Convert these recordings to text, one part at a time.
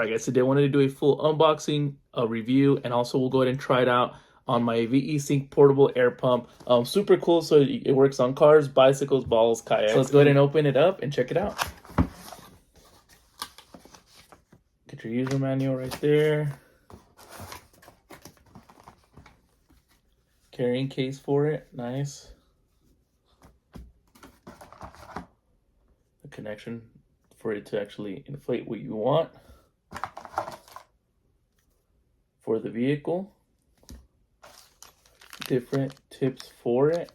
Alright guys, today I wanted to do a full unboxing, a review, and also we'll go ahead and try it out on my VehiSync portable air pump. Super cool, so it works on cars, bicycles, balls, kayaks. So let's go ahead and open it up and check it out. Get your user manual right there. Carrying case for it, nice. The connection for it to actually inflate what you want for the vehicle. Different tips for it.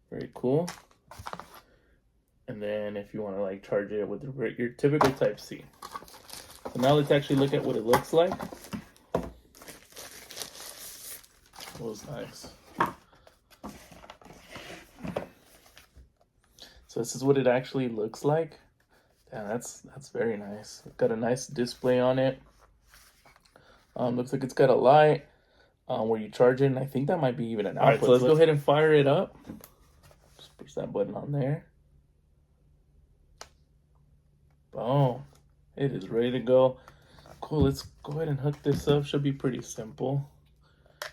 Very cool. And then if you want to like charge it with your typical type C. So now let's actually look at what it looks like. That was nice. So this is what it actually looks like. Damn, that's very nice. It's got a nice display on it. Looks like it's got a light where you charge it, and I think that might be even an output. All right, so let's go ahead and fire it up. Just push that button on there. Boom. It is ready to go. Cool, let's go ahead and hook this up. Should be pretty simple.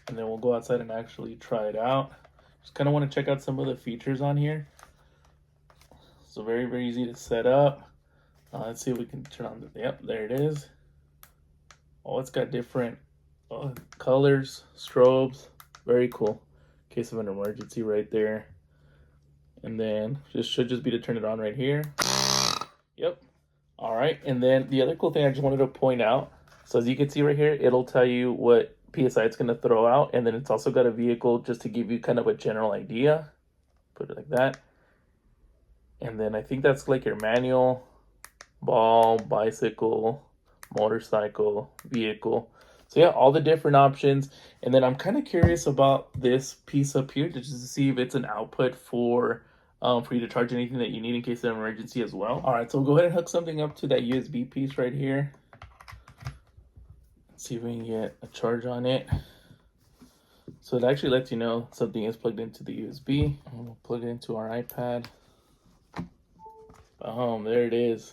And then we'll go outside and actually try it out. Just kind of want to check out some of the features on here. So very, very easy to set up. Let's see if we can turn on the, yep, there it is. Oh, it's got different colors, strobes, very cool. In case of an emergency right there. And then this should just be to turn it on right here. Yep. All right, and then the other cool thing I just wanted to point out, so as you can see right here, it'll tell you what PSI it's gonna throw out, and then it's also got a vehicle just to give you kind of a general idea. Put it like that. And then I think that's like your manual, ball, bicycle, motorcycle, vehicle. So yeah, all the different options. And then I'm kind of curious about this piece up here just to see if it's an output for you to charge anything that you need in case of an emergency as well. All right, so we'll go ahead and hook something up to that USB piece right here. Let's see if we can get a charge on it. So it actually lets you know something is plugged into the USB. And we'll plug it into our iPad. Boom, there it is.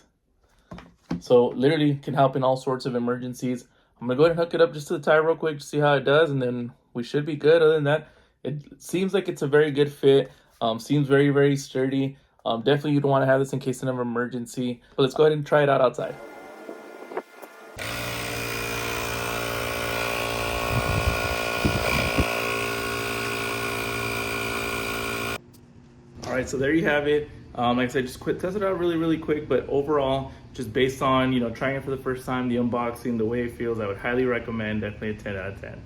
So literally can help in all sorts of emergencies. I'm gonna go ahead and hook it up just to the tire real quick to see how it does, and then we should be good. Other than that, it seems like it's a very good fit. Seems very, very sturdy. Definitely you'd want to have this in case of an emergency. But let's go ahead and try it out outside. All right, so there you have it. Like I said, just test it out really quick, but overall, just based on, trying it for the first time, the unboxing, the way it feels, I would highly recommend, definitely a 10 out of 10.